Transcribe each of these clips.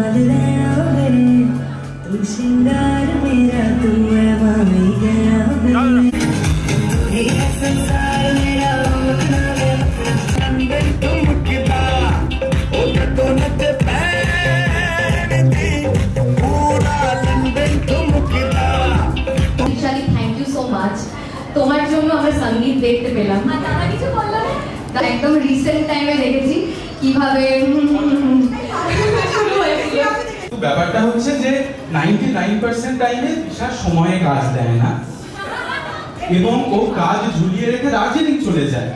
नाल रैना वे तू सिंगार मेरा तू है मामी गया वे ये संसार मेरा उठना वे लंदन तो मुकदा ओ तो नत पैर दी पूरा लंदन तो मुकदा। Vishali thank you so much তোমার জন্য আমরা সঙ্গীত দেখতে পেলাম। দাদা কিছু বললো না একদম রিসেন্ট টাইমে দেখেছি কিভাবে শুরু হয়েছিল। ব্যাপারটা হচ্ছে যে 99% টাইমে দিশা সময়ে কাজ দেয় না এবং ও কাজ ঝুলিয়ে রেখে দার্জিলিং চলে যায়।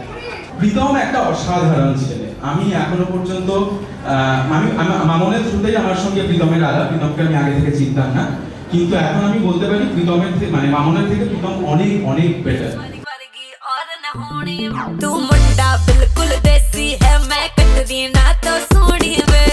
প্রীতম একটা অসাধারণ ছেলে। আমি এখনো পর্যন্ত মামনের থ্রুতেই আমার সঙ্গে প্রীতমের আলাপ। প্রীতমকে আমি আগে থেকে চিনতাম না, কিন্তু এখন আমি বলতে পারি প্রীতমের থেকে মানে মামনের থেকে প্রীতম অনেক অনেক বেটার। तू मुंडा बिल्कुल देसी है मैं कटरीना तो सोनी वे